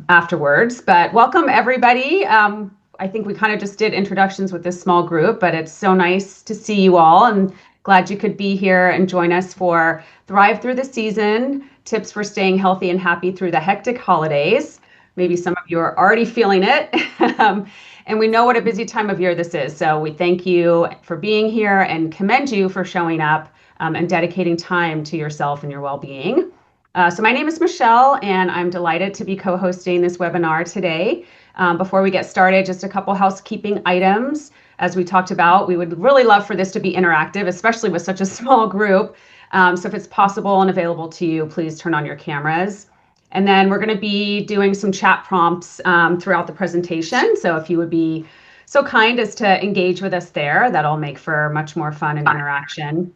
afterwards. But welcome, everybody. I think we kind of just did introductions with this small group, but it's so nice to see you all, and glad you could be here and join us for Thrive Through the Season, tips for staying healthy and happy through the hectic holidays. Maybe some of you are already feeling it. And we know what a busy time of year this is. So we thank you for being here and commend you for showing up and dedicating time to yourself and your well-being. So my name is Michelle, and I'm delighted to be co-hosting this webinar today. Before we get started, just a couple housekeeping items. As we talked about, we would really love for this to be interactive, especially with such a small group. So if it's possible and available to you, please turn on your cameras. And then we're going to be doing some chat prompts throughout the presentation. So if you would be so kind as to engage with us there, that'll make for much more fun and interaction.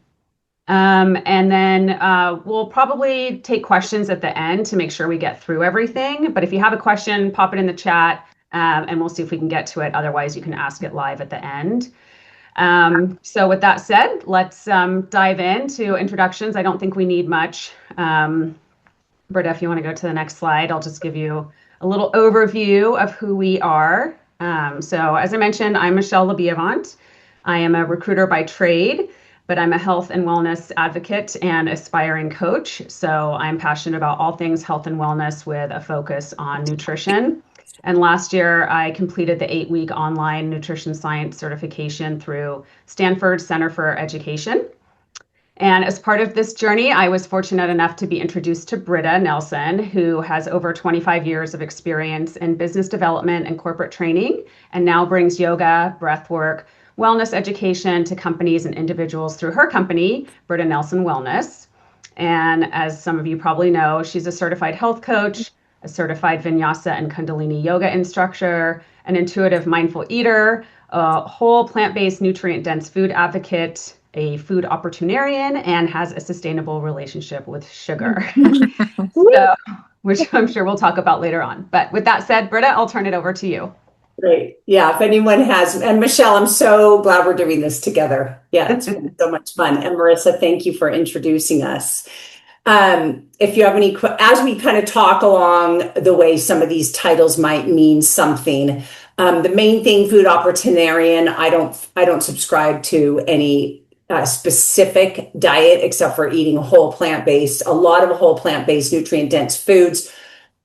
And then we'll probably take questions at the end to make sure we get through everything. But if you have a question, pop it in the chat and we'll see if we can get to it. Otherwise, you can ask it live at the end. So with that said, let's dive into introductions. I don't think we need much. Britta, if you want to go to the next slide, I'll just give you a little overview of who we are. So as I mentioned, I'm Michelle Biavant. I am a recruiter by trade, but I'm a health and wellness advocate and aspiring coach. So I'm passionate about all things health and wellness with a focus on nutrition. And last year, I completed the 8-week online nutrition science certification through Stanford Center for Education. And as part of this journey, I was fortunate enough to be introduced to Britta Nelson, who has over 25 years of experience in business development and corporate training, and now brings yoga, breathwork, wellness education to companies and individuals through her company, Britta Nelson Wellness. And as some of you probably know, she's a certified health coach, a certified Vinyasa and Kundalini yoga instructor, an intuitive mindful eater, a whole plant-based nutrient-dense food advocate, a food opportunarian, and has a sustainable relationship with sugar, so, which I'm sure we'll talk about later on. But with that said, Britta, I'll turn it over to you. Great. Yeah, if anyone has, and Michelle, I'm so glad we're doing this together. Yeah, it's been so much fun. And Marissa, thank you for introducing us. If you have any, as we kind of talk along the way, some of these titles might mean something. The main thing, food opportunarian, I don't subscribe to any specific diet except for eating a whole plant-based nutrient-dense foods.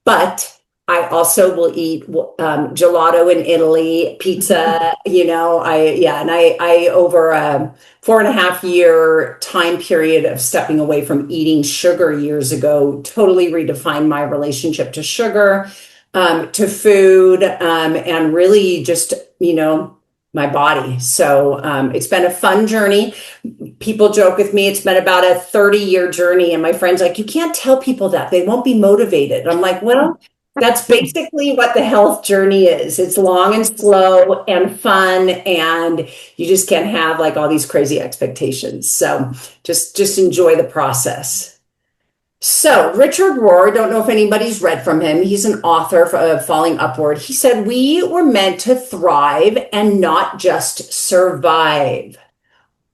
But I also will eat gelato in Italy, pizza, I over a 4.5-year time period of stepping away from eating sugar years ago, totally redefined my relationship to sugar, to food, and really just, my body. So it's been a fun journey. People joke with me, it's been about a 30-year journey. And my friends like, you can't tell people that. They won't be motivated. I'm like, well, that's basically what the health journey is. It's long and slow and fun, and you just can't have like all these crazy expectations. So just enjoy the process. So Richard Rohr, I don't know if anybody's read from him. He's an author of Falling Upward. He said, we were meant to thrive and not just survive.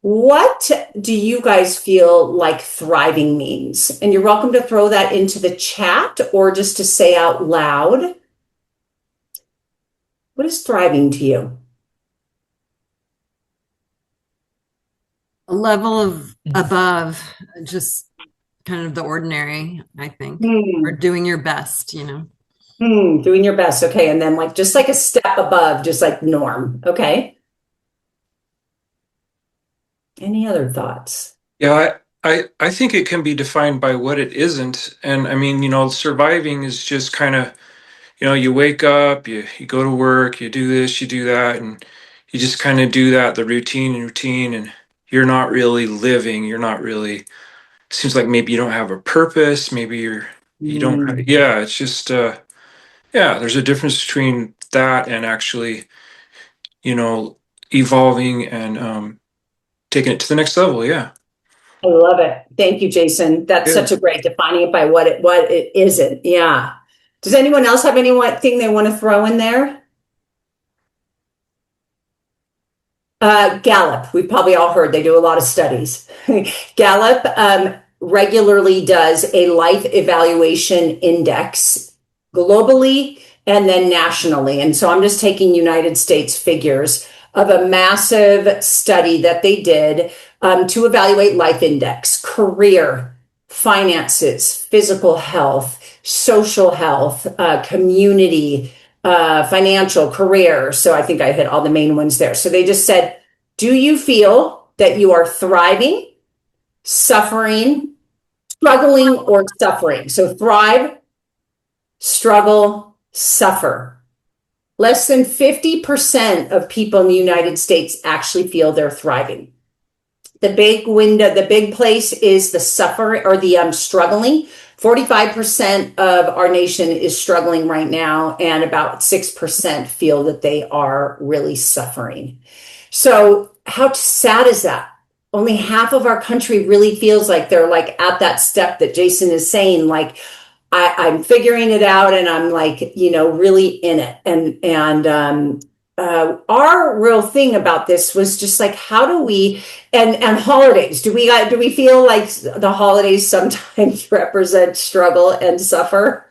What do you guys feel like thriving means? And you're welcome to throw that into the chat or just to say out loud. What is thriving to you? A level of above, just kind of the ordinary, I think, or doing your best, Doing your best. Okay. And then just like a step above, just like norm. Okay. Any other thoughts? Yeah, I think it can be defined by what it isn't. And I mean, surviving is just kind of, you wake up, you go to work, you do this, you do that, and you just kind of do that, the routine, and you're not really living. You're not really, seems like maybe you don't have a purpose. Maybe you don't, it's just, there's a difference between that and actually, evolving and taking it to the next level. Yeah. I love it. Thank you, Jason. That's such a great defining it by what it isn't. Yeah. Does anyone else have anything they want to throw in there? Gallup, we've probably all heard, they do a lot of studies. Gallup regularly does a life evaluation index globally and then nationally. And so I'm just taking United States figures of a massive study that they did to evaluate life index, career, finances, physical health, social health, community, financial, career. So I think I hit all the main ones there. So they just said, do you feel that you are thriving, suffering, struggling, or suffering? So thrive, struggle, suffer. Less than 50% of people in the United States actually feel they're thriving. The big place is the suffer or the struggling. 45% of our nation is struggling right now, and about 6% feel that they are really suffering. So how sad is that? Only half of our country really feels like they're like at that step that Jason is saying, like, I'm figuring it out and I'm like, really in it. And our real thing about this was just like, how do we, and holidays, do we feel like the holidays sometimes represent struggle and suffer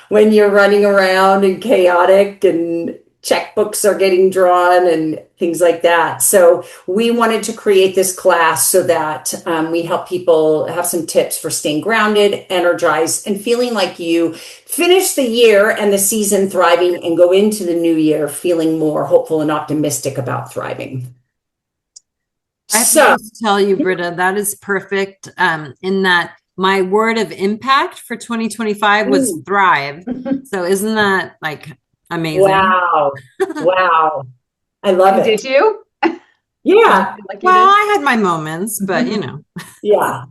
when you're running around and chaotic and checkbooks are getting drawn and things like that? So we wanted to create this class so that we help people have some tips for staying grounded, energized, and feeling like you finish the year and the season thriving and go into the new year feeling more hopeful and optimistic about thriving. I have to just tell you, Britta, that is perfect in that my word of impact for 2025 was thrive. So isn't that like amazing? Wow. Wow. I love it. Did you? Yeah. Well, I had my moments, but Yeah.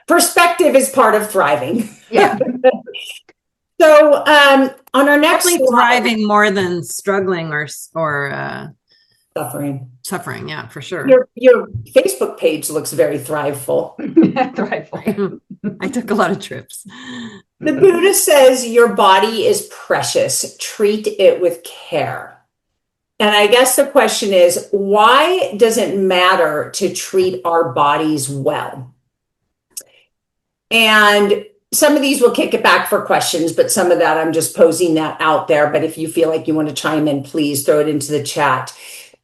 Perspective is part of thriving. Yeah. So on our next definitely slide, thriving more than struggling or suffering. suffering. Yeah, for sure. Your Facebook page looks very thriveful. Thriveful. I took a lot of trips. The Buddha says your body is precious. Treat it with care. And I guess the question is, why does it matter to treat our bodies well? And some of these will kick it back for questions, but some of that I'm just posing that out there. But if you feel like you want to chime in, please throw it into the chat.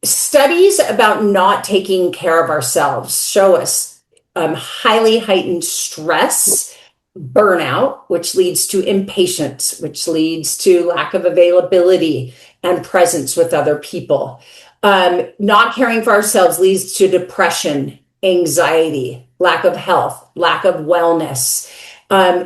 Studies about not taking care of ourselves show us highly heightened stress, burnout, which leads to impatience, which leads to lack of availability and presence with other people. Not caring for ourselves leads to depression, anxiety, lack of health, lack of wellness.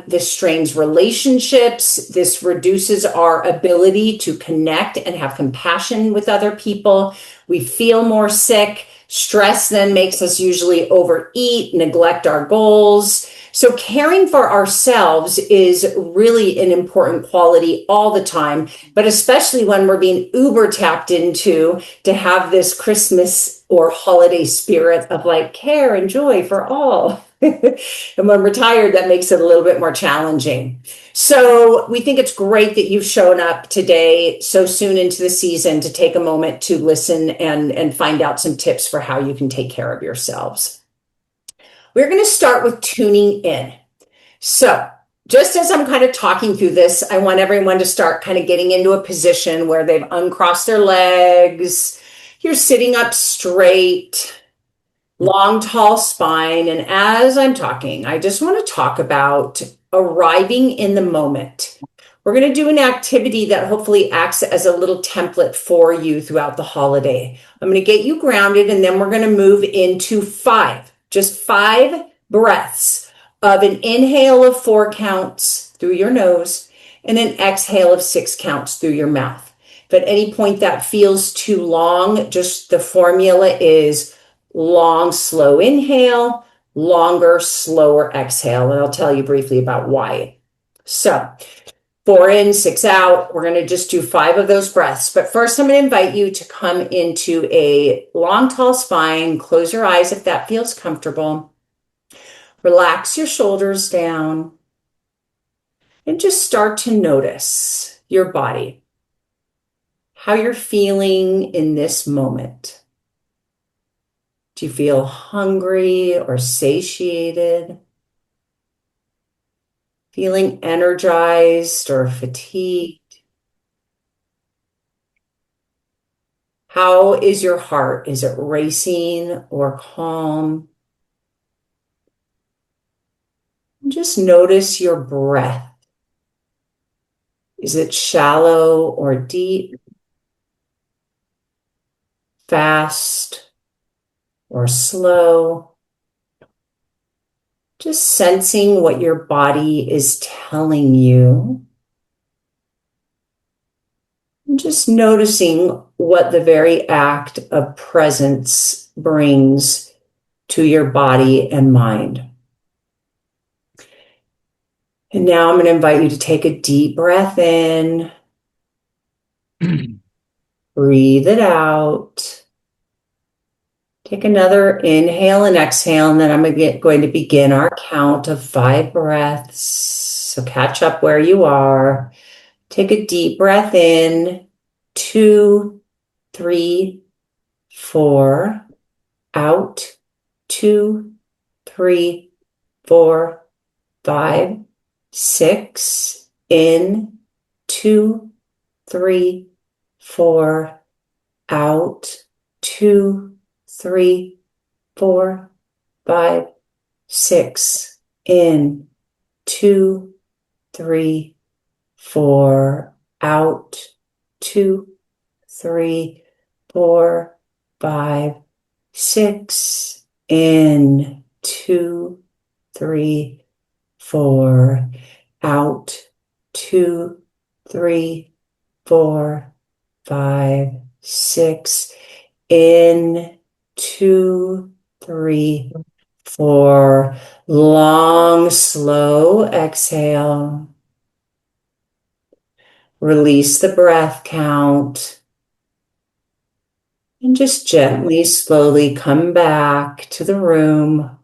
This strains relationships. This reduces our ability to connect and have compassion with other people. We feel more sick. Stress then makes us usually overeat, neglect our goals. So caring for ourselves is really an important quality all the time, but especially when we're being uber tapped into to have this Christmas or holiday spirit of like care and joy for all. And when we're tired, that makes it a little bit more challenging. So we think it's great that you've shown up today so soon into the season to take a moment to listen and find out some tips for how you can take care of yourselves. We're going to start with tuning in. So just as I'm kind of talking through this, I want everyone to start kind of getting into a position where they've uncrossed their legs. You're sitting up straight. Long, tall spine. And as I'm talking, I just want to talk about arriving in the moment. We're going to do an activity that hopefully acts as a little template for you throughout the holiday. I'm going to get you grounded, and then we're going to move into just five breaths of an inhale of 4 counts through your nose and an exhale of 6 counts through your mouth. If at any point that feels too long, just the formula is long, slow inhale, longer, slower exhale. And I'll tell you briefly about why. So 4 in, 6 out. We're going to just do 5 of those breaths. But first, I'm going to invite you to come into a long, tall spine. Close your eyes if that feels comfortable. Relax your shoulders down. And just start to notice your body, how you're feeling in this moment. Do you feel hungry or satiated? Feeling energized or fatigued? How is your heart? Is it racing or calm? Just notice your breath. Is it shallow or deep? Fast or slow? Just sensing what your body is telling you. And just noticing what the very act of presence brings to your body and mind. And now I'm going to invite you to take a deep breath in. Breathe it out. Take another inhale and exhale, and then I'm going to begin our count of 5 breaths. So catch up where you are. Take a deep breath in. 2, 3, 4. Out. 2, 3, 4, 5, 6. In. 2, 3, 4. Out. 2, 3, 4, 5, 6. In. 2, 3, 4. Out. 2, 3, 4, 5, 6. In. 2, 3, 4. Out. 2, 3, 4, 5, 6. In. 2, 3, 4. Long, slow exhale. Release the breath count. And just gently, slowly come back to the room,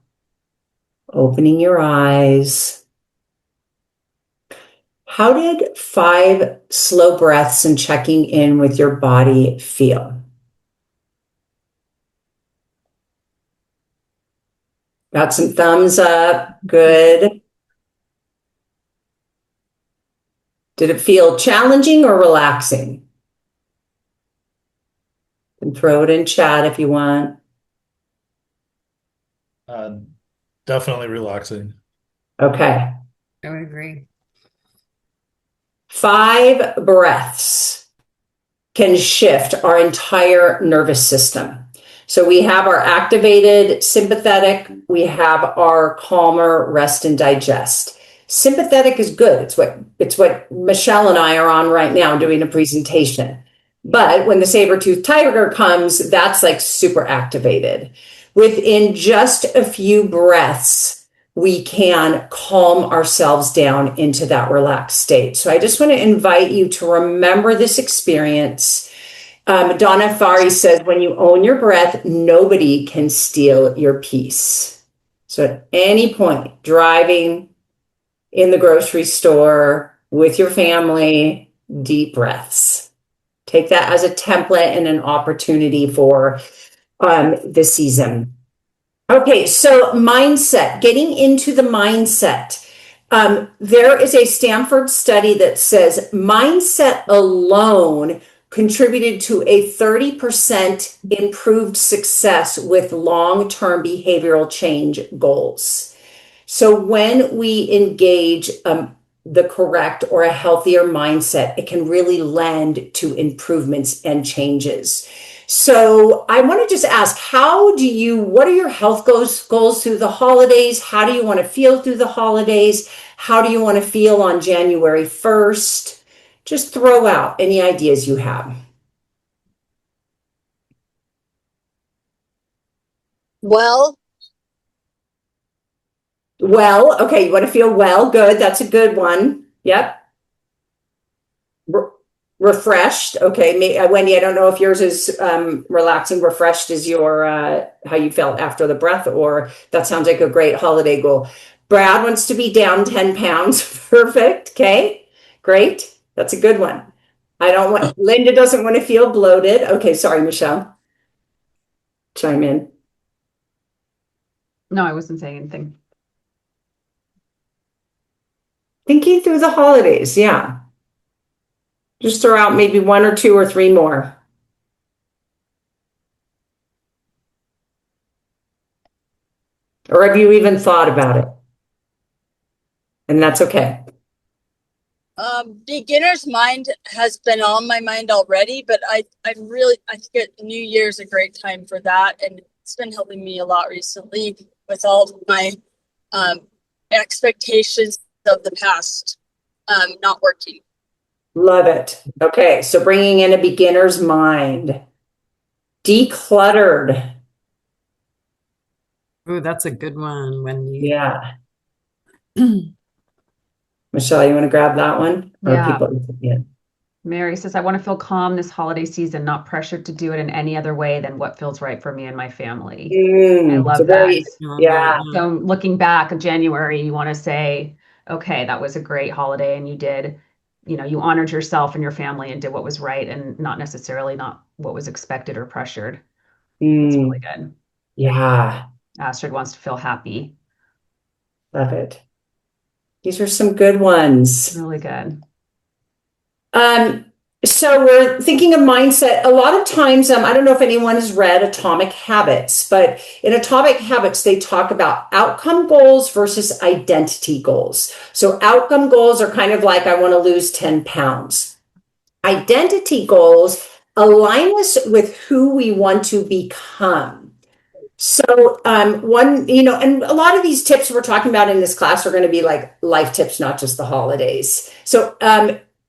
opening your eyes. How did 5 slow breaths and checking in with your body feel? Got some thumbs up. Good. Did it feel challenging or relaxing? You can throw it in chat if you want. Definitely relaxing. Okay. I would agree. 5 breaths can shift our entire nervous system. So we have our activated sympathetic, we have our calmer rest and digest. Sympathetic is good. It's what Michelle and I are on right now doing a presentation. But when the saber-toothed tiger comes, that's like super activated. Within just a few breaths, we can calm ourselves down into that relaxed state. So I just want to invite you to remember this experience. Donna Fari says, when you own your breath, nobody can steal your peace. So at any point, driving, in the grocery store, with your family, deep breaths. Take that as a template and an opportunity for this season. Okay, so mindset, getting into the mindset. There is a Stanford study that says mindset alone contributed to a 30% improved success with long-term behavioral change goals. So when we engage the correct or a healthier mindset, it can really lend to improvements and changes. So I want to just ask, what are your health goals through the holidays? How do you want to feel through the holidays? How do you want to feel on January 1st? Just throw out any ideas you have. Well, Okay, you want to feel well, good. That's a good one. Yep. Refreshed. Okay, Wendy, I don't know if yours is relaxing. Refreshed is your how you felt after the breath, or that sounds like a great holiday goal. Brad wants to be down 10 pounds. Perfect. Okay, great. That's a good one. Linda doesn't want to feel bloated. Okay, sorry, Michelle. Chime in. No, I wasn't saying anything. Thinking through the holidays, yeah. Just throw out maybe one or two or three more. Or have you even thought about it? And that's okay. Beginner's mind has been on my mind already, but I think New Year's a great time for that, and it's been helping me a lot recently with all of my expectations of the past not working. Love it. Okay, so bringing in a beginner's mind. Decluttered. Oh, that's a good one. When you Yeah. Michelle, you want to grab that one? Or Yeah. people? Yeah. Mary says, I want to feel calm this holiday season, not pressured to do it in any other way than what feels right for me and my family. I love So that. yeah. So looking back in January, you want to say, okay, that was a great holiday and you did, you honored yourself and your family and did what was right and not necessarily not what was expected or pressured. That's really good. Yeah. Astrid wants to feel happy. Love it. These are some good ones. Really good. So we're thinking of mindset. A lot of times, I don't know if anyone has read Atomic Habits, but in Atomic Habits, they talk about outcome goals versus identity goals. So outcome goals are kind of like, I want to lose 10 pounds. Identity goals align us with who we want to become. So one, and a lot of these tips we're talking about in this class are going to be like life tips, not just the holidays. So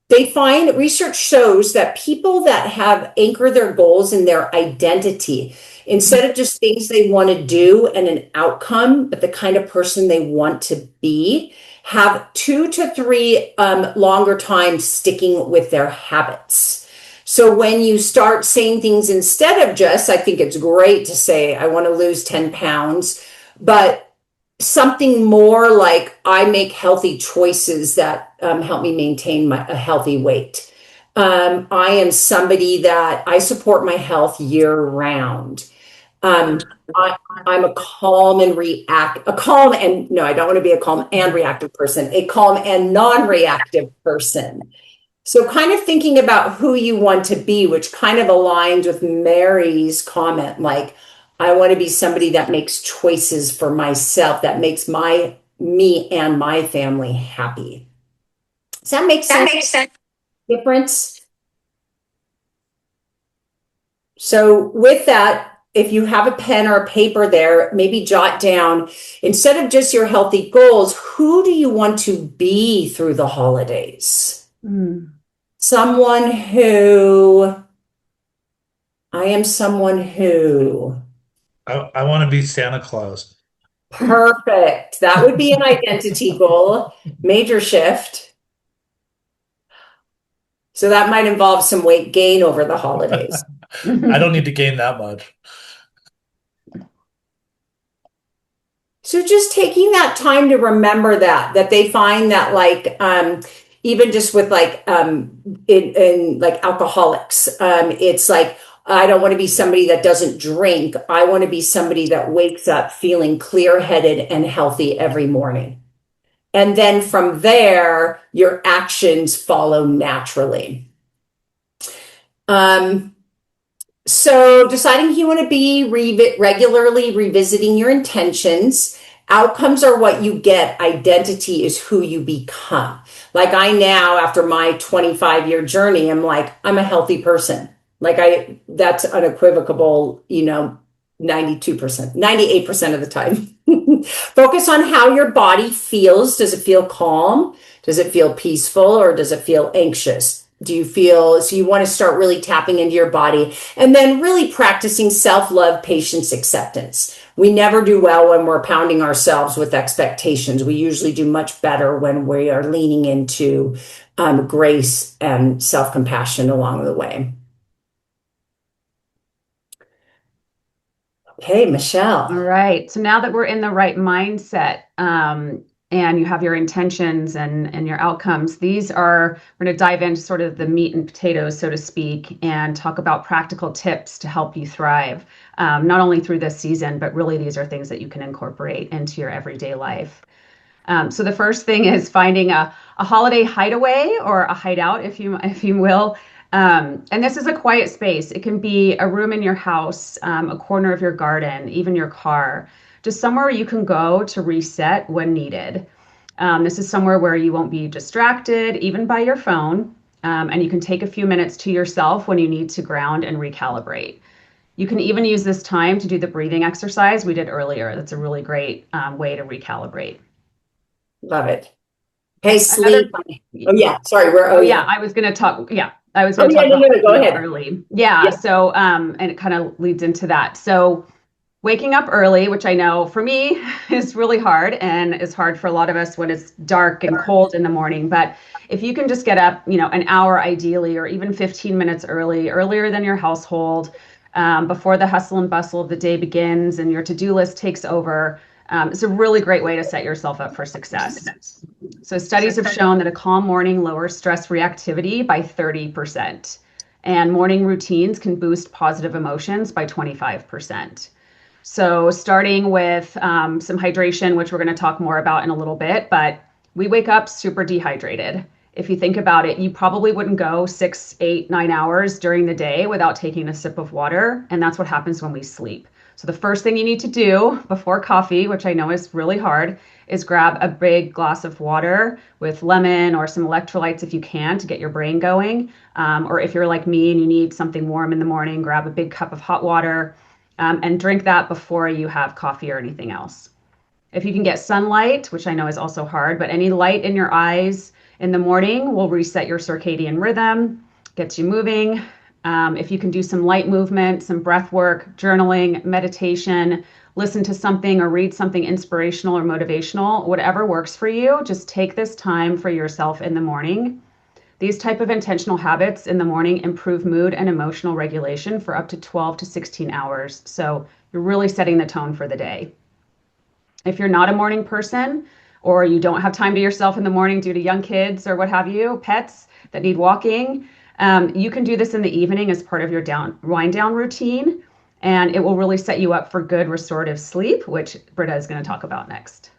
they find research shows that people that have anchor their goals in their identity, instead of just things they want to do and an outcome, but the kind of person they want to be, have 2 to 3 longer times sticking with their habits. So when you start saying things instead of just, I think it's great to say, I want to lose 10 pounds, but something more like, I make healthy choices that help me maintain a healthy weight. I am somebody that I support my health year round. I'm a calm and no, I don't want to be a calm and reactive person, a calm and non-reactive person. So kind of thinking about who you want to be, which kind of aligns with Mary's comment, like, I want to be somebody that makes choices for myself, that makes me and my family happy. Does that make sense? That makes sense. Difference? So with that, if you have a pen or a paper there, maybe jot down, instead of just your healthy goals, who do you want to be through the holidays? Someone who, I am someone who. I want to be Santa Claus. Perfect. That would be an identity goal. Major shift. So that might involve some weight gain over the holidays. I don't need to gain that much. So just taking that time to remember that they find that, like, even just with like in like alcoholics, it's like, I don't want to be somebody that doesn't drink. I want to be somebody that wakes up feeling clear-headed and healthy every morning. And then from there, your actions follow naturally. So deciding who you want to be, regularly revisiting your intentions. Outcomes are what you get. Identity is who you become. Like I now, after my 25-year journey, I'm like, I'm a healthy person. Like that's unequivocal, 92%, 98% of the time. Focus on how your body feels. Does it feel calm? Does it feel peaceful, or does it feel anxious? So you want to start really tapping into your body, and then really practicing self-love, patience, acceptance. We never do well when we're pounding ourselves with expectations. We usually do much better when we are leaning into grace and self-compassion along the way. Okay, Michelle. All right. So now that we're in the right mindset, and you have your intentions and your outcomes, we're going to dive into sort of the meat and potatoes, so to speak, and talk about practical tips to help you thrive, not only through this season, but really these are things that you can incorporate into your everyday life. So the first thing is finding a holiday hideaway or a hideout, if you will. And this is a quiet space. It can be a room in your house, a corner of your garden, even your car, just somewhere you can go to reset when needed. This is somewhere where you won't be distracted, even by your phone, and you can take a few minutes to yourself when you need to ground and recalibrate. You can even use this time to do the breathing exercise we did earlier. That's a really great way to recalibrate. Love it. Hey, sleep. Another, Oh yeah, sorry. I was going to talk. Yeah, I was Oh going to yeah, talk no, about no, go waking up ahead. early. Yeah. So, and it kind of leads into that. So, waking up early, which I know for me is really hard and is hard for a lot of us when it's dark and cold in the morning. But if you can just get up, an hour ideally, or even 15 minutes earlier than your household, before the hustle and bustle of the day begins and your to-do list takes over, it's a really great way to set yourself up for success. So studies have shown that a calm morning lowers stress reactivity by 30%, and morning routines can boost positive emotions by 25%. So starting with some hydration, which we're going to talk more about in a little bit, but we wake up super dehydrated. If you think about it, you probably wouldn't go 6, 8, 9 hours during the day without taking a sip of water, and that's what happens when we sleep. So the first thing you need to do before coffee, which I know is really hard, is grab a big glass of water with lemon or some electrolytes if you can to get your brain going. Or if you're like me and you need something warm in the morning, grab a big cup of hot water and drink that before you have coffee or anything else. If you can get sunlight, which I know is also hard, but any light in your eyes in the morning will reset your circadian rhythm, gets you moving. If you can do some light movement, some breath work, journaling, meditation, listen to something or read something inspirational or motivational, whatever works for you, just take this time for yourself in the morning. These type of intentional habits in the morning improve mood and emotional regulation for up to 12 to 16 hours. So you're really setting the tone for the day. If you're not a morning person, or you don't have time to yourself in the morning due to young kids or what have you, pets that need walking, you can do this in the evening as part of your wind down routine, and it will really set you up for good restorative sleep, which Britta is going to talk about next.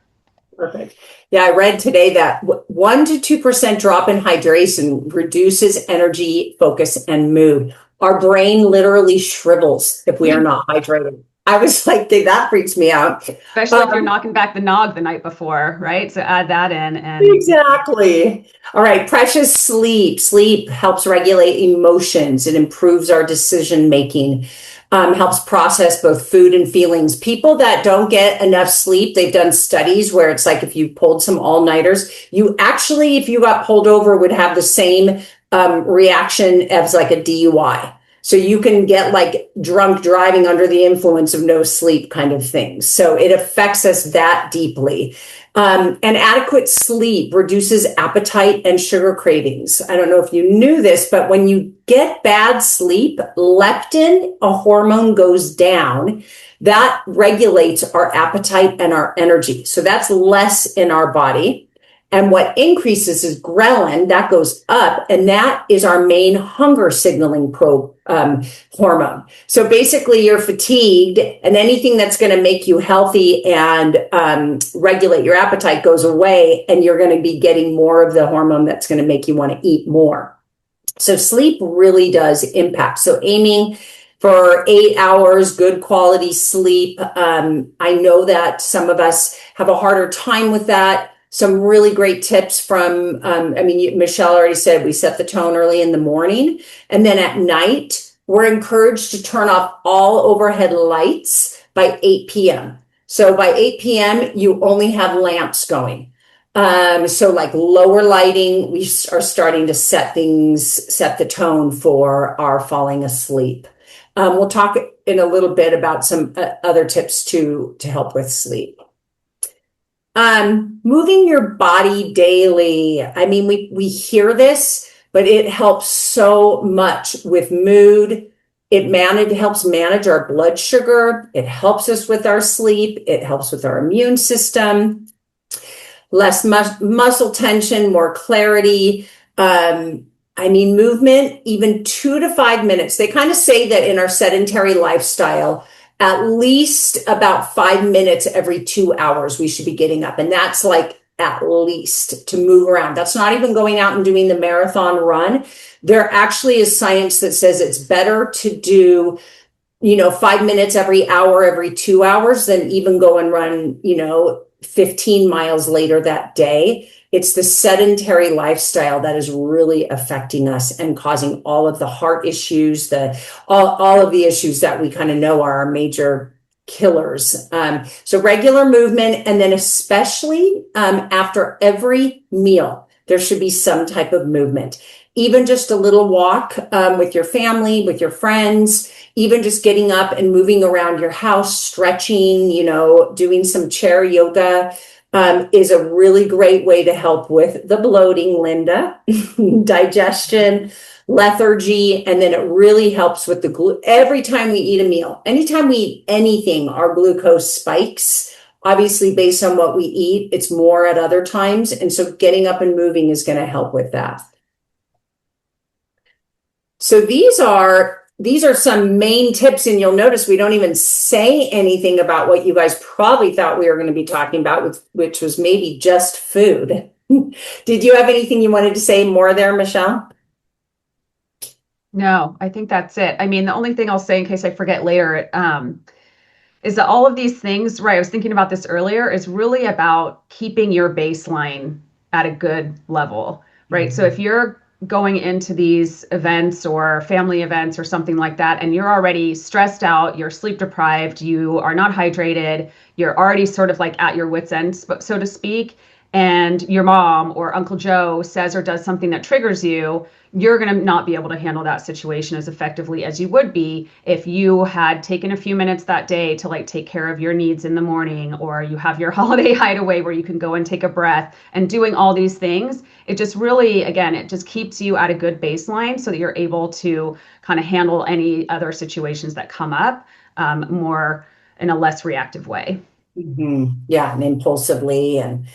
Perfect. Yeah, I read today that 1 to 2% drop in hydration reduces energy, focus, and mood. Our brain literally shrivels if we are not hydrated. I was like, that freaks me out. Especially if you're knocking back the nog the night before, right? So add that in. And exactly. All right, precious sleep. Sleep helps regulate emotions. It improves our decision making. Helps process both food and feelings. People that don't get enough sleep, they've done studies where it's like if you pulled some all-nighters, you actually, if you got pulled over, would have the same reaction as like a DUI. So you can get like drunk driving under the influence of no sleep kind of things. So it affects us that deeply. And adequate sleep reduces appetite and sugar cravings. I don't know if you knew this, but when you get bad sleep, leptin, a hormone, goes down. That regulates our appetite and our energy. So that's less in our body. And what increases is ghrelin, that goes up, and that is our main hunger signaling hormone. So basically you're fatigued, and anything that's going to make you healthy and regulate your appetite goes away, and you're going to be getting more of the hormone that's going to make you want to eat more. So sleep really does impact. So aiming for 8 hours, good quality sleep. I know that some of us have a harder time with that. Some really great tips from, Michelle already said we set the tone early in the morning. And then at night, we're encouraged to turn off all overhead lights by 8 p.m. So by 8 p.m., you only have lamps going. So like lower lighting, we are starting to set the tone for our falling asleep. We'll talk in a little bit about some other tips to help with sleep. Moving your body daily. I mean, we hear this, but it helps so much with mood. It helps manage our blood sugar. It helps us with our sleep. It helps with our immune system. Less muscle tension, more clarity. Movement, even 2 to 5 minutes. They kind of say that in our sedentary lifestyle, at least about 5 minutes every 2 hours, we should be getting up. And that's like at least to move around. That's not even going out and doing the marathon run. There actually is science that says it's better to do 5 minutes every hour, every 2 hours than even go and run, 15 miles later that day. It's the sedentary lifestyle that is really affecting us and causing all of the heart issues, all of the issues that we kind of know are our major killers. So regular movement, and then especially after every meal, there should be some type of movement. Even just a little walk with your family, with your friends, even just getting up and moving around your house, stretching, doing some chair yoga is a really great way to help with the bloating, Linda, digestion, lethargy, and then it really helps with the every time we eat a meal, anytime we eat anything, our glucose spikes. Obviously, based on what we eat, it's more at other times. And so getting up and moving is going to help with that. So these are some main tips, and you'll notice we don't even say anything about what you guys probably thought we were going to be talking about, which was maybe just food. Did you have anything you wanted to say more there, Michelle? No, I think that's it. I mean, the only thing I'll say in case I forget later, is that all of these things, right? I was thinking about this earlier, is really about keeping your baseline at a good level, right? Mm-hmm. So if you're going into these events or family events or something like that, and you're already stressed out, you're sleep deprived, you are not hydrated, you're already sort of like at your wit's end, so to speak, and your mom or Uncle Joe says or does something that triggers you, you're going to not be able to handle that situation as effectively as you would be if you had taken a few minutes that day to like take care of your needs in the morning, or you have your holiday hideaway where you can go and take a breath and doing all these things. It just really, again, it just keeps you at a good baseline so that you're able to kind of handle any other situations that come up more in a less reactive way. Mm-hmm. Yeah, and impulsively. And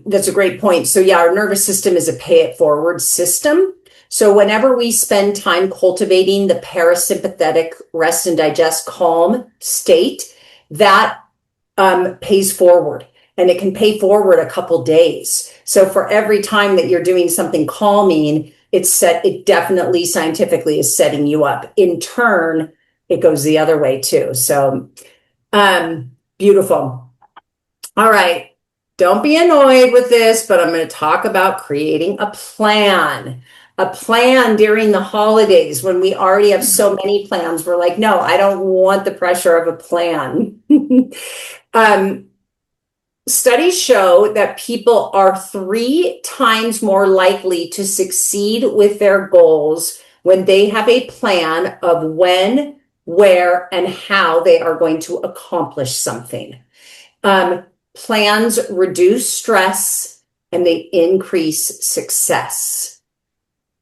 that's a great point. So yeah, our nervous system is a pay it forward system. So whenever we spend time cultivating the parasympathetic rest and digest calm state, that pays forward, and it can pay forward a couple days. So for every time that you're doing something calming, it definitely scientifically is setting you up. In turn, it goes the other way too. So beautiful. All right. Don't be annoyed with this, but I'm going to talk about creating a plan. A plan during the holidays when we already have so many plans. We're like, no, I don't want the pressure of a plan. Studies show that people are 3 times more likely to succeed with their goals when they have a plan of when, where, and how they are going to accomplish something. Plans reduce stress and they increase success.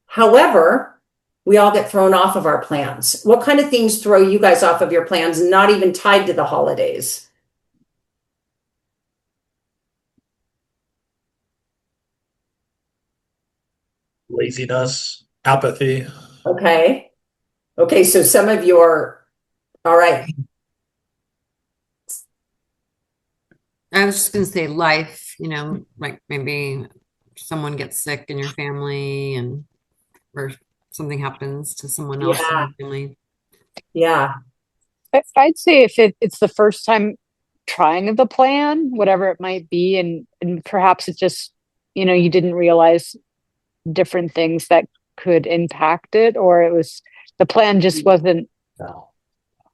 However, we all get thrown off of our plans. What kind of things throw you guys off of your plans, not even tied to the holidays? Laziness, apathy. Okay. So some of your, all right. I was just going to say life, like maybe someone gets sick in your family or something happens to someone else in your family. Yeah. I'd say if it's the first time trying the plan, whatever it might be, and perhaps it just, you didn't realize different things that could impact it, or the plan just wasn't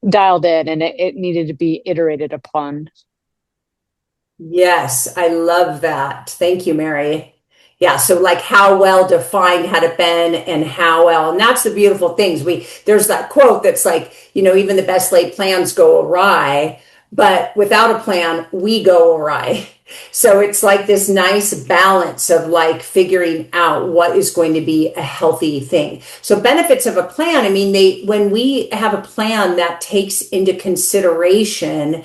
dialed in and it needed to be iterated upon. Yes, I love that. Thank you, Mary. Yeah, so like how well defined had it been and how well, and that's the beautiful things. There's that quote that's like, even the best laid plans go awry, but without a plan, we go awry. So it's like this nice balance of like figuring out what is going to be a healthy thing. So benefits of a plan, I mean, when we have a plan that takes into consideration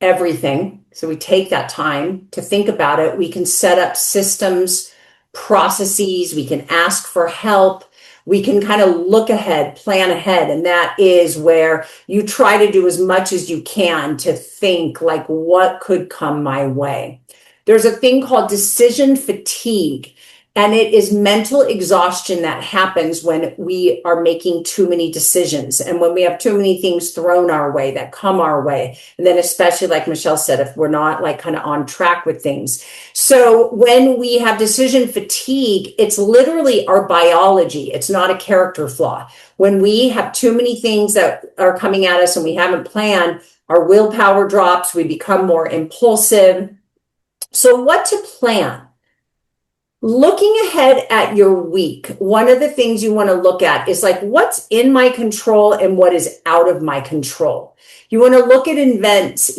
everything. So we take that time to think about it. We can set up systems, processes. We can ask for help. we can kind of look ahead, plan ahead. And that is where you try to do as much as you can to think like, what could come my way? There's a thing called decision fatigue. And it is mental exhaustion that happens when we are making too many decisions and when we have too many things thrown our way that come our way. And then especially like Michelle said, if we're not like kind of on track with things. So when we have decision fatigue, it's literally our biology. It's not a character flaw. When we have too many things that are coming at us and we haven't planned, our willpower drops, we become more impulsive. So what to plan? Looking ahead at your week, one of the things you want to look at is like what's in my control and what is out of my control. You want to look at events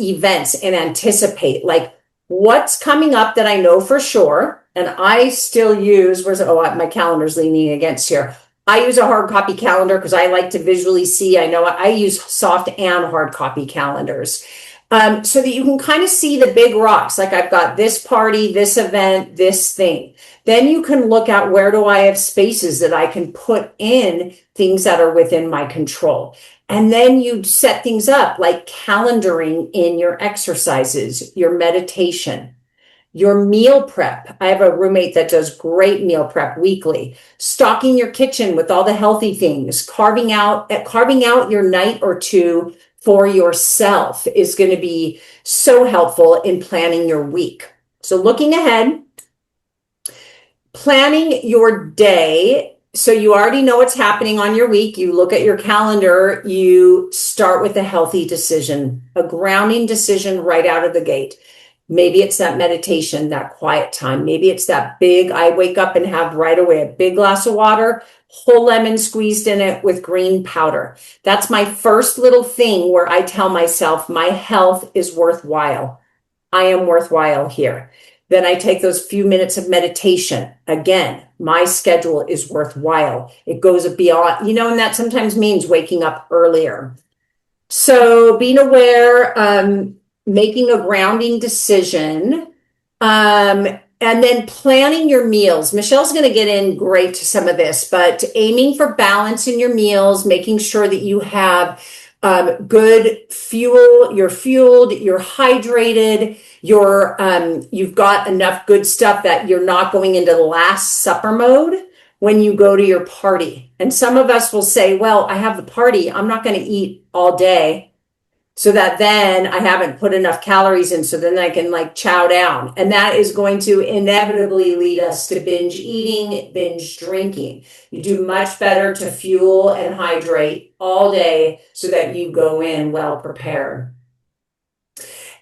and anticipate like what's coming up that I know for sure. And I still use, my calendar's leaning against here. I use a hard copy calendar because I like to visually see. I know I use soft and hard copy calendars. So that you can kind of see the big rocks. Like I've got this party, this event, this thing. Then you can look at where do I have spaces that I can put in things that are within my control. And then you set things up like calendaring in your exercises, your meditation, your meal prep. I have a roommate that does great meal prep weekly. Stocking your kitchen with all the healthy things, carving out your night or two for yourself is going to be so helpful in planning your week. So looking ahead, planning your day. So you already know what's happening on your week. You look at your calendar, you start with a healthy decision, a grounding decision right out of the gate. Maybe it's that meditation, that quiet time. Maybe it's that I wake up and have right away a big glass of water, whole lemon squeezed in it with green powder. That's my first little thing where I tell myself my health is worthwhile. I am worthwhile here. Then I take those few minutes of meditation. Again, my schedule is worthwhile. It goes beyond, and that sometimes means waking up earlier. So being aware, making a grounding decision, and then planning your meals. Michelle's going to get in great to some of this, but aiming for balance in your meals, making sure that you have good fuel, you're fueled, you're hydrated, you've got enough good stuff that you're not going into the last supper mode when you go to your party. And some of us will say, well, I have the party, I'm not going to eat all day so that then I haven't put enough calories in, so then I can like chow down. And that is going to inevitably lead us to binge eating, binge drinking. You do much better to fuel and hydrate all day so that you go in well prepared.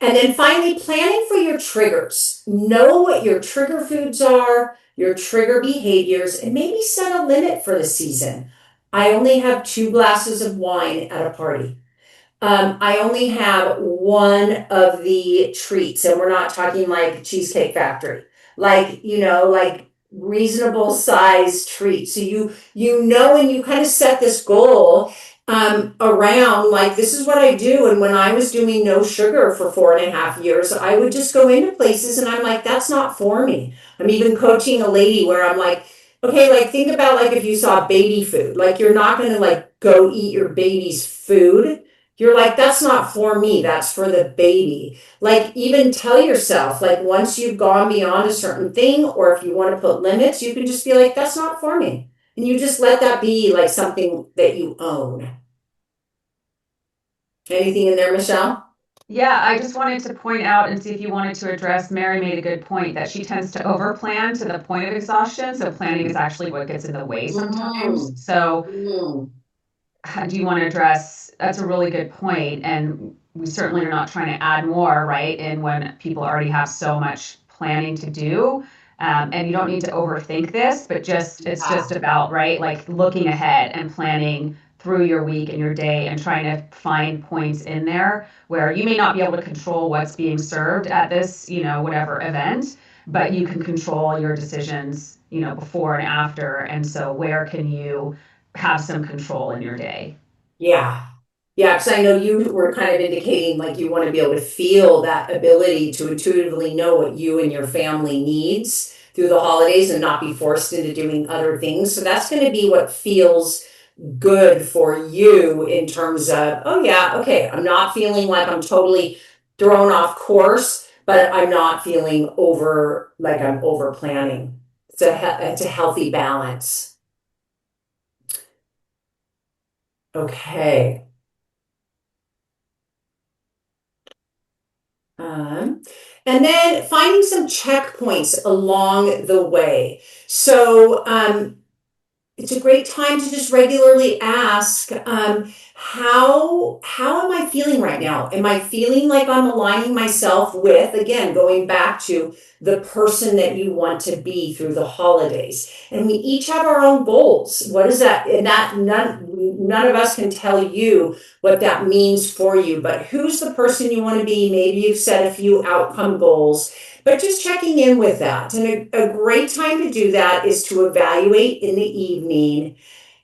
And then finally, planning for your triggers. Know what your trigger foods are, your trigger behaviors, and maybe set a limit for the season. I only have 2 glasses of wine at a party. I only have one of the treats, and we're not talking like Cheesecake Factory, like reasonable size treats. So and you kind of set this goal around like, this is what I do. And when I was doing no sugar for 4.5 years, I would just go into places and I'm like, that's not for me. I'm even coaching a lady where I'm like, okay, like think about like if you saw baby food, like you're not going to like go eat your baby's food. You're like, that's not for me, that's for the baby. Like even tell yourself, like once you've gone beyond a certain thing, or if you want to put limits, you can just be like, that's not for me. And you just let that be like something that you own. Anything in there, Michelle? Yeah, I just wanted to point out and see if you wanted to address, Mary made a good point that she tends to overplan to the point of exhaustion. So planning is actually what gets in the way sometimes. So do you want to address, that's a really good point. And we certainly are not trying to add more, right? And when people already have so much planning to do. And you don't need to overthink this, but it's just about, right, like looking ahead and planning through your week and your day and trying to find points in there where you may not be able to control what's being served at this, whatever event, but you can control your decisions, before and after. And so where can you have some control in your day? Yeah. Yeah, because I know you were kind of indicating like you want to be able to feel that ability to intuitively know what you and your family needs through the holidays and not be forced into doing other things. So that's going to be what feels good for you in terms of, oh yeah, okay, I'm not feeling like I'm totally thrown off course, but I'm not feeling like I'm over planning. It's a healthy balance. Okay. And then finding some checkpoints along the way. So it's a great time to just regularly ask, how am I feeling right now? Am I feeling like I'm aligning myself with, again, going back to the person that you want to be through the holidays? And we each have our own goals. What is that? And that none of us can tell you what that means for you, but who's the person you want to be? Maybe you've set a few outcome goals, but just checking in with that. And a great time to do that is to evaluate in the evening.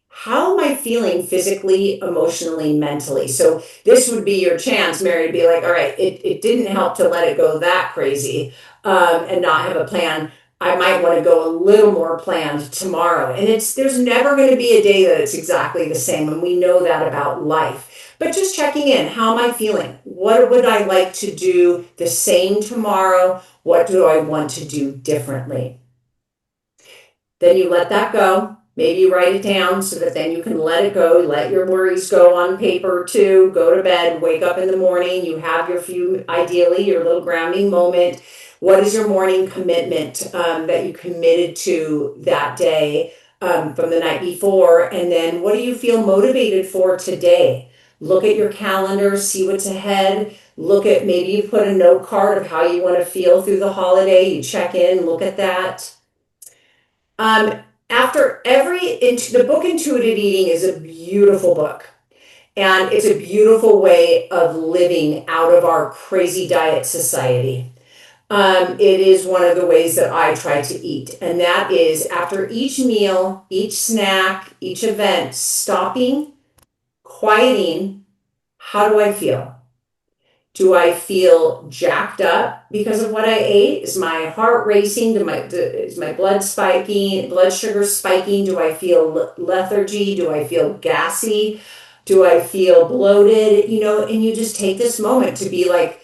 How am I feeling physically, emotionally, mentally? So this would be your chance, Mary, to be like, all right, it didn't help to let it go that crazy and not have a plan. I might want to go a little more planned tomorrow. And there's never going to be a day that it's exactly the same. And we know that about life. But just checking in, how am I feeling? What would I like to do the same tomorrow? What do I want to do differently? Then you let that go. Maybe you write it down so that then you can let it go. Let your worries go on paper too. Go to bed, wake up in the morning. You have ideally, your little grounding moment. What is your morning commitment that you committed to that day from the night before? And then what do you feel motivated for today? Look at your calendar, see what's ahead. Look at, maybe you put a note card of how you want to feel through the holiday. You check in, look at that. The book Intuitive Eating is a beautiful book. And it's a beautiful way of living out of our crazy diet society. It is one of the ways that I try to eat. And that is after each meal, each snack, each event, stopping, quieting. How do I feel? Do I feel jacked up because of what I ate? Is my heart racing? Is my blood sugar spiking? Do I feel lethargy? Do I feel gassy? Do I feel bloated? And you just take this moment to be like,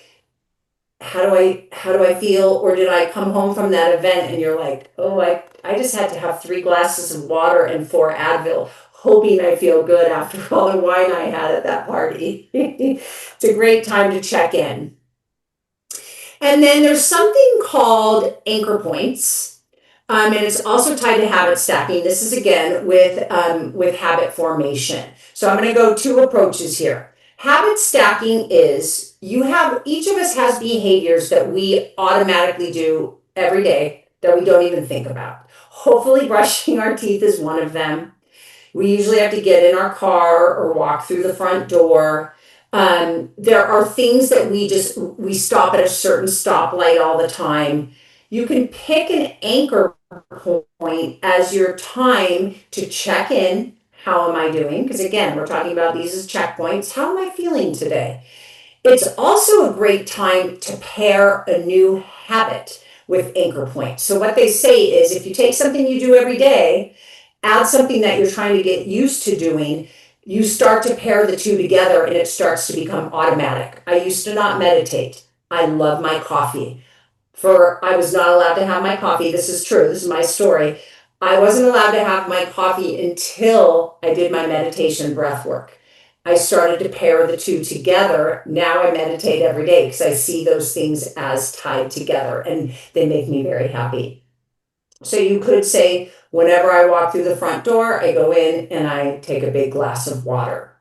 how do I feel? Or did I come home from that event and you're like, oh, I just had to have 3 glasses of water and 4 Advil, hoping I feel good after all the wine I had at that party. It's a great time to check in. And then there's something called anchor points. And it's also tied to habit stacking. This is again with habit formation. So I'm going to go 2 approaches here. Habit stacking is each of us has behaviors that we automatically do every day that we don't even think about. Hopefully brushing our teeth is one of them. We usually have to get in our car or walk through the front door. There are things that we stop at a certain stoplight all the time. You can pick an anchor point as your time to check in. How am I doing? Because again, we're talking about these as checkpoints. How am I feeling today? It's also a great time to pair a new habit with anchor points. So what they say is if you take something you do every day, add something that you're trying to get used to doing, you start to pair the 2 together and it starts to become automatic. I used to not meditate. I love my coffee. I was not allowed to have my coffee. This is true. This is my story. I wasn't allowed to have my coffee until I did my meditation breath work. I started to pair the 2 together. Now I meditate every day because I see those things as tied together and they make me very happy. So you could say, whenever I walk through the front door, I go in and I take a big glass of water.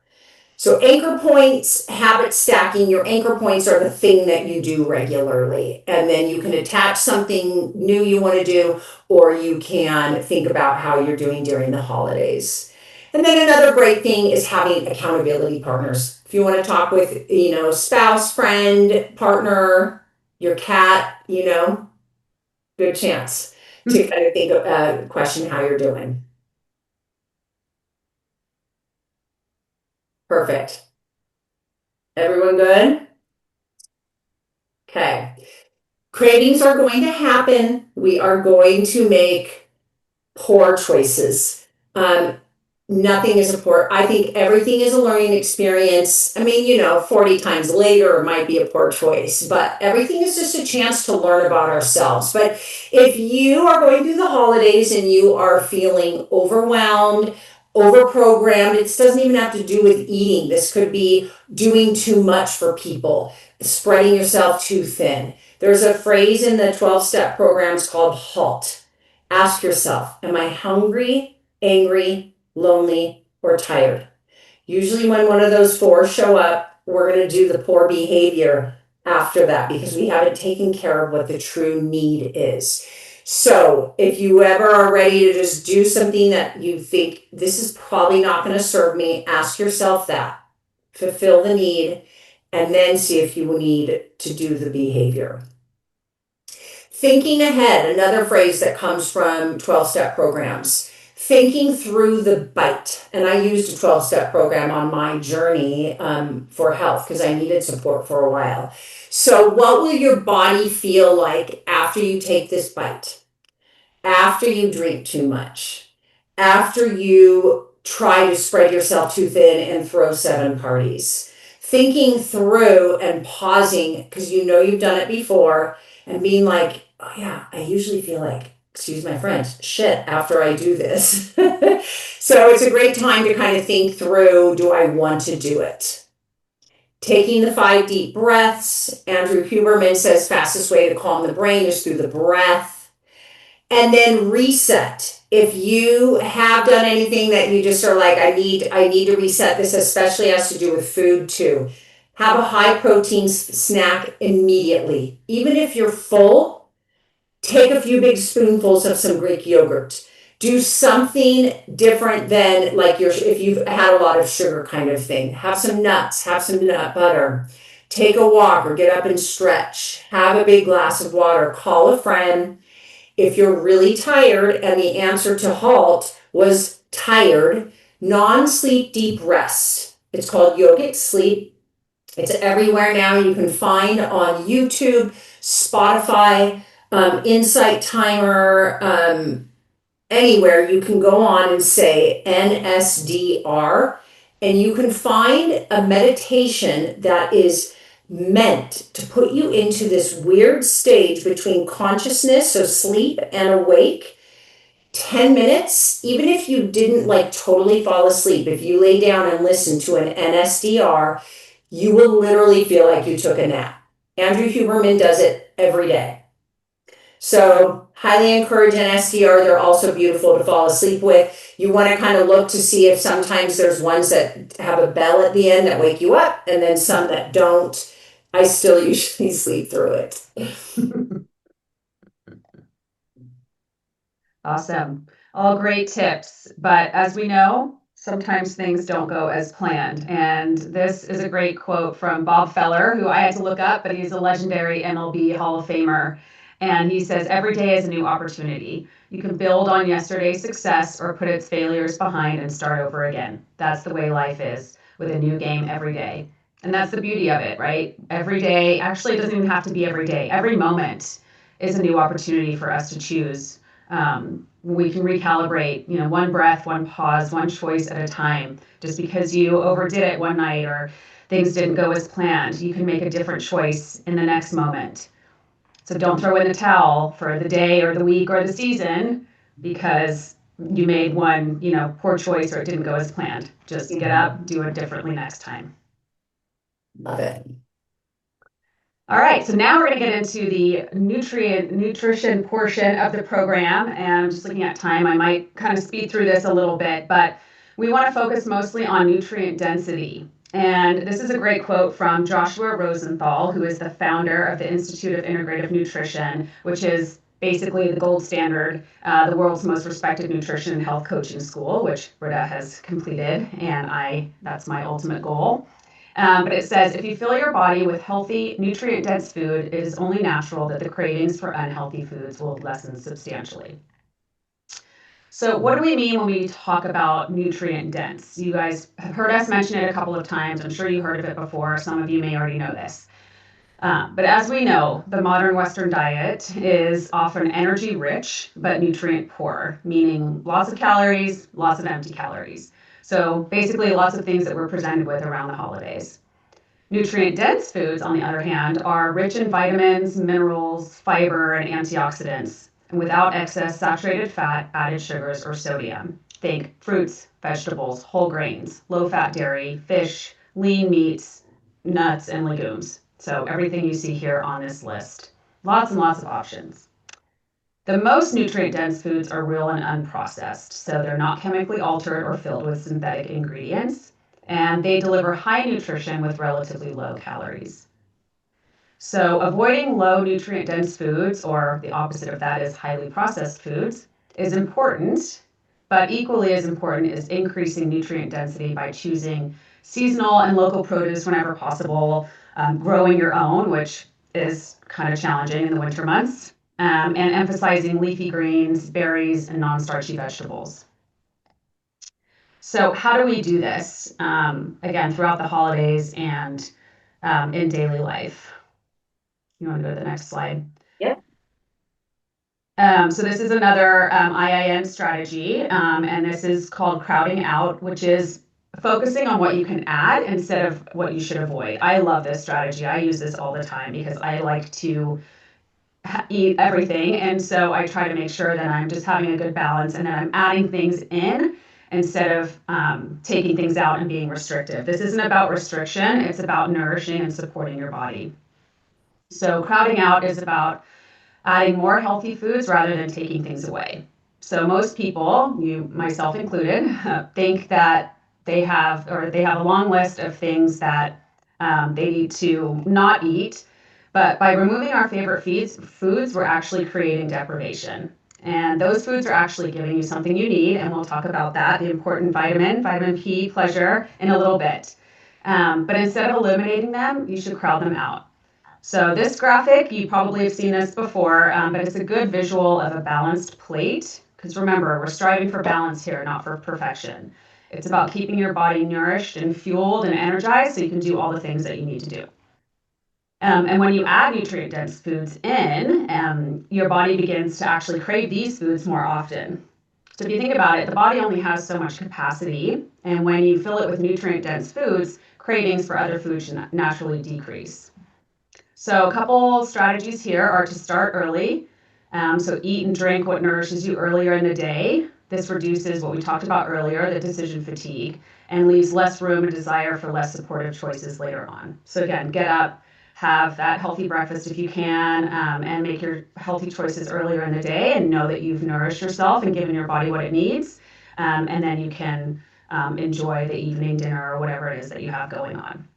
So anchor points, habit stacking, your anchor points are the thing that you do regularly. And then you can attach something new you want to do, or you can think about how you're doing during the holidays. And then another great thing is having accountability partners. If you want to talk with, spouse, friend, partner, your cat, good chance to kind of question how you're doing. Perfect. Everyone good? Okay. Cravings are going to happen. We are going to make poor choices. Nothing is a poor, I think everything is a learning experience. I mean, 40 times later, it might be a poor choice, but everything is just a chance to learn about ourselves. But if you are going through the holidays and you are feeling overwhelmed, overprogrammed, it doesn't even have to do with eating. This could be doing too much for people, spreading yourself too thin. There's a phrase in the 12-step programs called HALT. Ask yourself, am I hungry, angry, lonely, or tired? Usually when one of those four show up, we're going to do the poor behavior after that because we haven't taken care of what the true need is. So if you ever are ready to just do something that you think this is probably not going to serve me, ask yourself that. Fulfill the need, and then see if you need to do the behavior. Thinking ahead, another phrase that comes from 12-step programs. Thinking through the bite. And I used a 12-step program on my journey for health because I needed support for a while. So what will your body feel like after you take this bite? After you drink too much? After you try to spread yourself too thin and throw 7 parties? Thinking through and pausing because you've done it before and being like, oh yeah, I usually feel like, excuse my French, shit after I do this. So it's a great time to kind of think through, do I want to do it? Taking the 5 deep breaths. Andrew Huberman says fastest way to calm the brain is through the breath. And then reset. If you have done anything that you just are like, I need to reset, this especially has to do with food too. Have a high protein snack immediately. Even if you're full, take a few big spoonfuls of some Greek yogurt. Do something different than like if you've had a lot of sugar kind of thing. Have some nuts, have some nut butter. Take a walk or get up and stretch. Have a big glass of water. Call a friend. If you're really tired and the answer to HALT was tired, non-sleep deep rest. It's called yogic sleep. It's everywhere now. You can find on YouTube, Spotify, Insight Timer, anywhere you can go on and say NSDR, and you can find a meditation that is meant to put you into this weird stage between consciousness, so sleep, and awake. 10 minutes, even if you didn't like totally fall asleep, if you lay down and listen to an NSDR, you will literally feel like you took a nap. Andrew Huberman does it every day. So highly encourage NSDR. They're also beautiful to fall asleep with. You want to kind of look to see if sometimes there's ones that have a bell at the end that wake you up and then some that don't. I still usually sleep through it. Awesome. All great tips. But as we know, sometimes things don't go as planned. And this is a great quote from Bob Feller, who I had to look up, but he's a legendary MLB Hall of Famer. And he says, every day is a new opportunity. You can build on yesterday's success or put its failures behind and start over again. That's the way life is, with a new game every day. And that's the beauty of it, right? Every day, actually, it doesn't even have to be every day. Every moment is a new opportunity for us to choose. We can recalibrate, one breath, one pause, one choice at a time. Just because you overdid it one night or things didn't go as planned, you can make a different choice in the next moment. So don't throw in the towel for the day or the week or the season because you made one, poor choice or it didn't go as planned. Just get up, do it differently next time. Love it. All right, so now we're going to get into the nutrition portion of the program. And just looking at time, I might kind of speed through this a little bit, but we want to focus mostly on nutrient density. And this is a great quote from Joshua Rosenthal, who is the founder of the Institute of Integrative Nutrition, which is basically the gold standard, the world's most respected nutrition and health coaching school, which Britta has completed, and that's my ultimate goal. But it says, if you fill your body with healthy, nutrient-dense food, it is only natural that the cravings for unhealthy foods will lessen substantially. So what do we mean when we talk about nutrient-dense? You guys have heard us mention it a couple of times. I'm sure you heard of it before. Some of you may already know this. But as we know, the modern Western diet is often energy rich, but nutrient poor, meaning lots of calories, lots of empty calories. So basically, lots of things that we're presented with around the holidays. Nutrient dense foods, on the other hand, are rich in vitamins, minerals, fiber, and antioxidants, and without excess saturated fat, added sugars, or sodium. Think fruits, vegetables, whole grains, low fat dairy, fish, lean meats, nuts, and legumes. So, everything you see here on this list. Lots and lots of options. The most nutrient dense foods are real and unprocessed, so they're not chemically altered or filled with synthetic ingredients, and they deliver high nutrition with relatively low calories. So, avoiding low nutrient dense foods, or the opposite of that is highly processed foods, is important, but equally as important is increasing nutrient density by choosing seasonal and local produce whenever possible, growing your own, which is kind of challenging in the winter months, and emphasizing leafy greens, berries, and non starchy vegetables. So, how do we do this? Again, throughout the holidays and in daily life. You want to go to the next slide? Yeah. So this is another IIN strategy, and this is called crowding out, which is focusing on what you can add instead of what you should avoid. I love this strategy. I use this all the time because I like to eat everything, and so I try to make sure that I'm just having a good balance and that I'm adding things in instead of taking things out and being restrictive. This isn't about restriction, it's about nourishing and supporting your body. So crowding out is about adding more healthy foods rather than taking things away. So most people, you myself included, think that they have a long list of things that they need to not eat. But by removing our favorite foods, we're actually creating deprivation. And those foods are actually giving you something you need, and we'll talk about that, the important vitamin P, pleasure, in a little bit. But instead of eliminating them, you should crowd them out. So this graphic, you probably have seen this before, but it's a good visual of a balanced plate. Because remember, we're striving for balance here, not for perfection. It's about keeping your body nourished and fueled and energized so you can do all the things that you need to do. And when you add nutrient-dense foods in, your body begins to actually crave these foods more often. So if you think about it, the body only has so much capacity, and when you fill it with nutrient-dense foods, cravings for other foods naturally decrease. So a couple strategies here are to start early. So eat and drink what nourishes you earlier in the day. This reduces what we talked about earlier, the decision fatigue, and leaves less room and desire for less supportive choices later on. So again, get up, have that healthy breakfast if you can, and make your healthy choices earlier in the day and know that you've nourished yourself and given your body what it needs. And then you can enjoy the evening dinner or whatever it is that you have going on.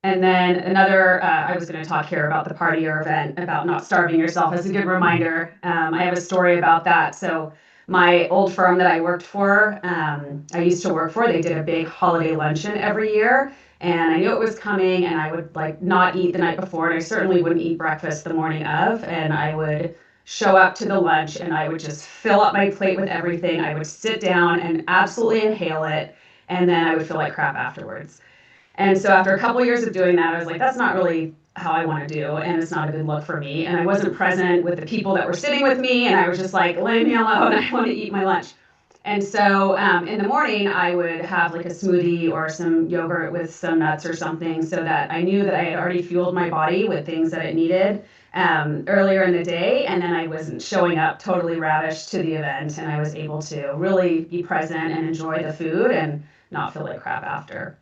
And then another, I was going to talk here about the party or event, about not starving yourself as a good reminder. I have a story about that. So my old firm that I worked for, I used to work for, they did a big holiday luncheon every year. And I knew it was coming, and I would like not eat the night before, and I certainly wouldn't eat breakfast the morning of. And I would show up to the lunch and I would just fill up my plate with everything. I would sit down and absolutely inhale it, and then I would feel like crap afterwards. And so after a couple of years of doing that, I was like, that's not really how I want to do, and it's not a good look for me. And I wasn't present with the people that were sitting with me, and I was just like, leave me alone, I want to eat my lunch. And so in the morning, I would have like a smoothie or some yogurt with some nuts or something, so that I knew that I had already fueled my body with things that it needed earlier in the day, and then I wasn't showing up totally ravished to the event, and I was able to really be present and enjoy the food and not feel like crap after.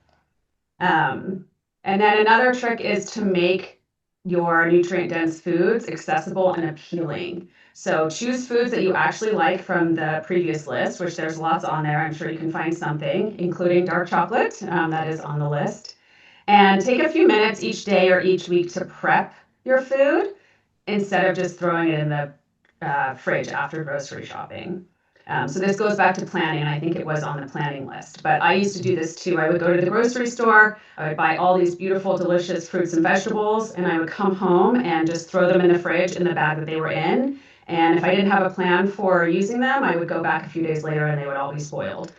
And then another trick is to make your nutrient-dense foods accessible and appealing. So choose foods that you actually like from the previous list, which there's lots on there. I'm sure you can find something, including dark chocolate, that is on the list. And take a few minutes each day or each week to prep your food instead of just throwing it in the fridge after grocery shopping. So this goes back to planning, and I think it was on the planning list. But I used to do this too. I would go to the grocery store, I would buy all these beautiful, delicious fruits and vegetables, and I would come home and just throw them in the fridge in the bag that they were in. And if I didn't have a plan for using them, I would go back a few days later and they would all be spoiled.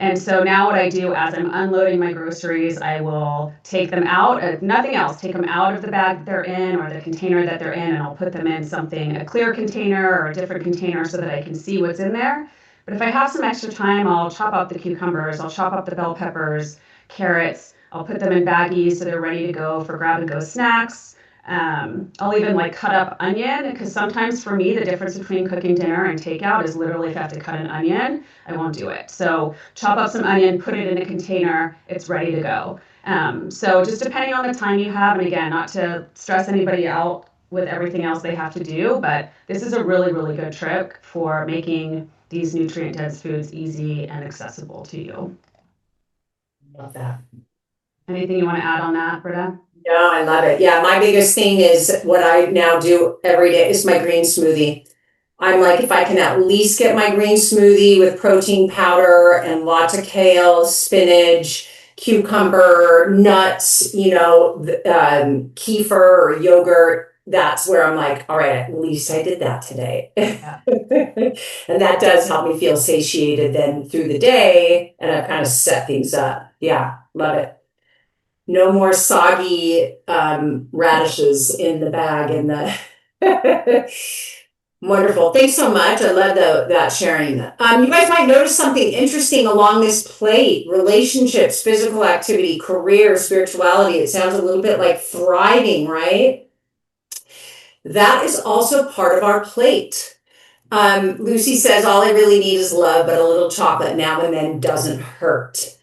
And so now what I do as I'm unloading my groceries, I will take them out, nothing else, take them out of the bag that they're in or the container that they're in, and I'll put them in a clear container or a different container so that I can see what's in there. But if I have some extra time, I'll chop up the cucumbers, I'll chop up the bell peppers, carrots, I'll put them in baggies so they're ready to go for grab and go snacks. I'll even like cut up onion, because sometimes for me the difference between cooking dinner and takeout is literally if I have to cut an onion, I won't do it. So chop up some onion, put it in a container, it's ready to go. So just depending on the time you have, and again, not to stress anybody out with everything else they have to do, but this is a really, really good trick for making these nutrient-dense foods easy and accessible to you. Love that. Anything you want to add on that, Britta? No, I love it. Yeah, my biggest thing is what I now do every day is my green smoothie. I'm like, if I can at least get my green smoothie with protein powder and lots of kale, spinach, cucumber, nuts, kefir or yogurt, that's where I'm like, all right, at least I did that today. Yeah. And that does help me feel satiated then through the day, and I've kind of set things up. Yeah, love it. No more soggy radishes in the bag and the wonderful. Thanks so much. I love that sharing. You guys might notice something interesting along this plate: relationships, physical activity, career, spirituality. It sounds a little bit like thriving, right? That is also part of our plate. Lucy says, all I really need is love, but a little chocolate now and then doesn't hurt.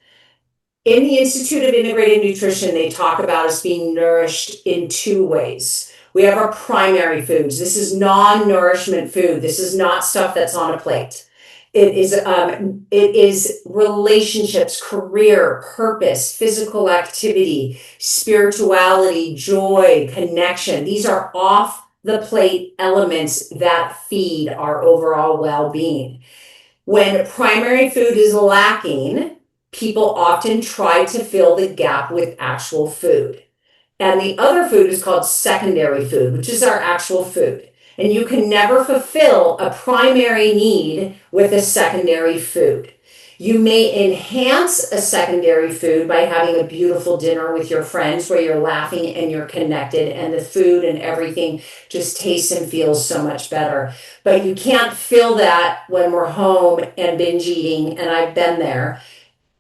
In the Institute of Integrative Nutrition, they talk about us being nourished in two ways. We have our primary foods. This is non-nourishment food. This is not stuff that's on a plate. It is relationships, career, purpose, physical activity, spirituality, joy, connection. These are off the plate elements that feed our overall well-being. When primary food is lacking, people often try to fill the gap with actual food. And the other food is called secondary food, which is our actual food. And you can never fulfill a primary need with a secondary food. You may enhance a secondary food by having a beautiful dinner with your friends where you're laughing and you're connected and the food and everything just tastes and feels so much better. But you can't fill that when we're home and binge eating, and I've been there.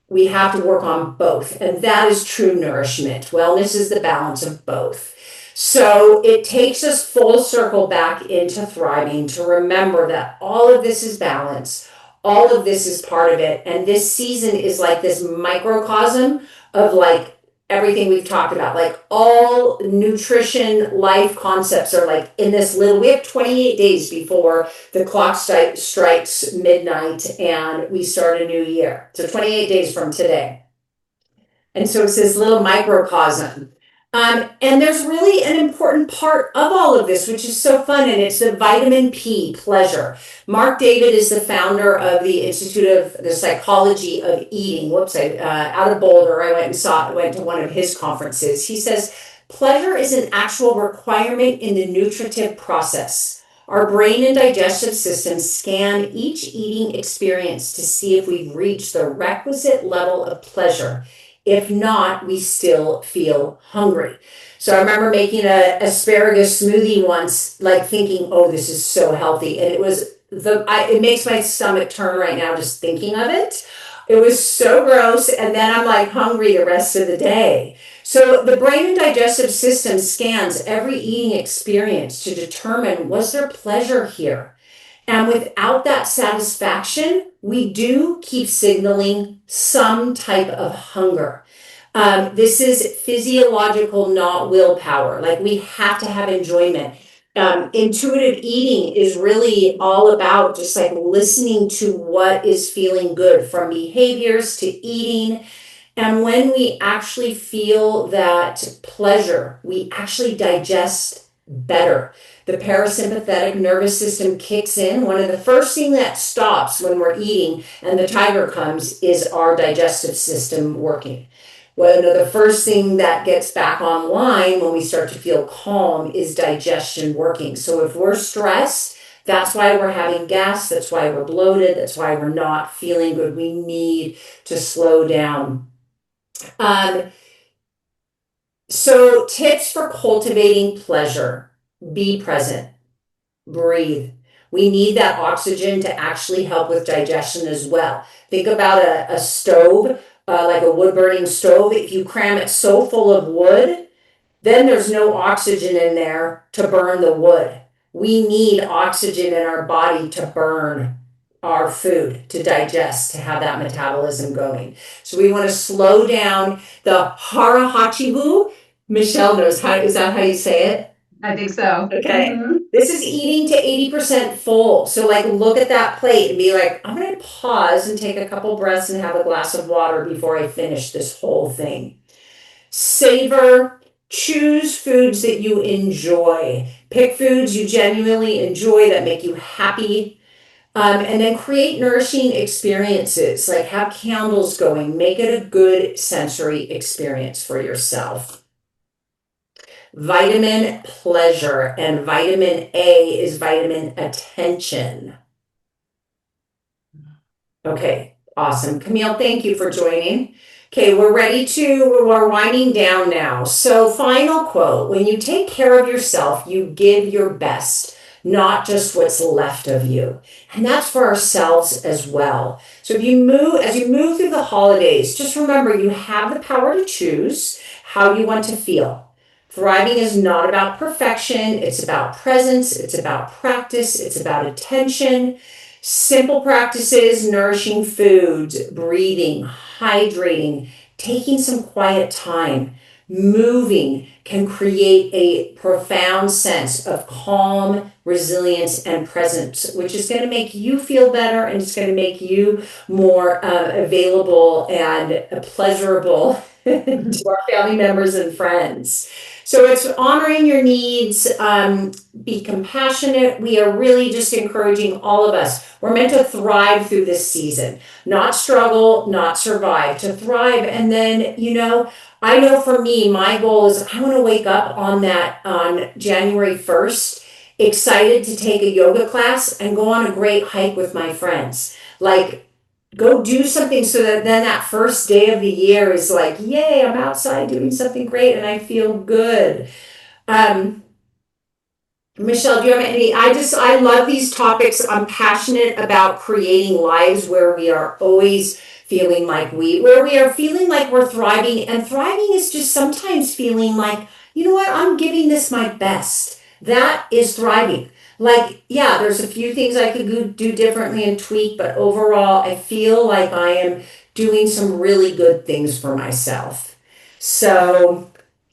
We have to work on both, and that is true nourishment. Wellness is the balance of both. So it takes us full circle back into thriving to remember that all of this is balance. All of this is part of it. And this season is like this microcosm of like everything we've talked about. Like all nutrition life concepts are like in this little, we have 28 days before the clock strikes midnight and we start a new year. So 28 days from today. And so it's this little microcosm. And there's really an important part of all of this, which is so fun, and it's the vitamin P, pleasure. Mark David is the founder of the Institute of the Psychology of Eating. Out of Boulder, I went to one of his conferences. He says, pleasure is an actual requirement in the nutritive process. Our brain and digestive systems scan each eating experience to see if we've reached the requisite level of pleasure. If not, we still feel hungry. So I remember making an asparagus smoothie once, like thinking, oh, this is so healthy. And it makes my stomach turn right now just thinking of it. It was so gross. And then I'm like hungry the rest of the day. So the brain and digestive system scans every eating experience to determine, was there pleasure here? And without that satisfaction, we do keep signaling some type of hunger. This is physiological, not willpower. Like we have to have enjoyment. Intuitive eating is really all about just like listening to what is feeling good, from behaviors to eating. And when we actually feel that pleasure, we actually digest better. The parasympathetic nervous system kicks in. One of the first things that stops when we're eating and the tiger comes is our digestive system working. One of the first thing that gets back online when we start to feel calm is digestion working. So if we're stressed, That's why we're having gas. That's why we're bloated. That's why we're not feeling good. We need to slow down. So tips for cultivating pleasure: be present, breathe. We need that oxygen to actually help with digestion as well. Think about a stove, like a wood burning stove. If you cram it so full of wood, then there's no oxygen in there to burn the wood. We need oxygen in our body to burn our food, to digest, to have that metabolism going. So we want to slow down the hara hachibu. Michelle knows how, is that how you say it? I think so. Okay. Mhm. This is eating to 80% full. So like look at that plate and be like, I'm going to pause and take a couple breaths and have a glass of water before I finish this whole thing. Savor, choose foods that you enjoy. Pick foods you genuinely enjoy that make you happy. And then create nourishing experiences, like have candles going, make it a good sensory experience for yourself. Vitamin pleasure, and vitamin A is vitamin attention. Okay, awesome. Camille, thank you for joining. Okay, we're winding down now. So final quote: when you take care of yourself, you give your best, not just what's left of you. And that's for ourselves as well. So as you move through the holidays, just remember you have the power to choose how you want to feel. Thriving is not about perfection. It's about presence. It's about practice. It's about attention. Simple practices, nourishing foods, breathing, hydrating, taking some quiet time, moving can create a profound sense of calm, resilience, and presence, which is going to make you feel better, and it's going to make you more available and pleasurable to our family members and friends. So it's honoring your needs, be compassionate. We are really just encouraging all of us. We're meant to thrive through this season, not struggle, not survive, to thrive. And then, I know for me, my goal is I want to wake up on January 1st, excited to take a yoga class and go on a great hike with my friends. Like, go do something so that then that first day of the year is like, yay, I'm outside doing something great and I feel good. Michelle, do you have any? I love these topics. I'm passionate about creating lives where we are always feeling like where we are feeling like we're thriving. And thriving is just sometimes feeling like, you know what, I'm giving this my best. That is thriving. Like, yeah, there's a few things I could do differently and tweak, but overall, I feel like I am doing some really good things for myself. So,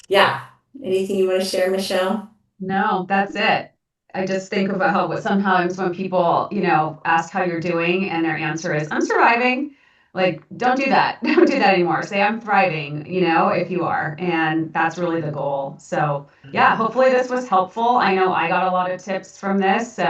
yeah. Anything you want to share, Michelle? No, that's it. I just think about how sometimes when people, ask how you're doing and their answer is, I'm surviving. Like, don't do that. Don't do that anymore. Say, I'm thriving, if you are. And that's really the goal. So, yeah, hopefully this was helpful. I know I got a lot of tips from this. So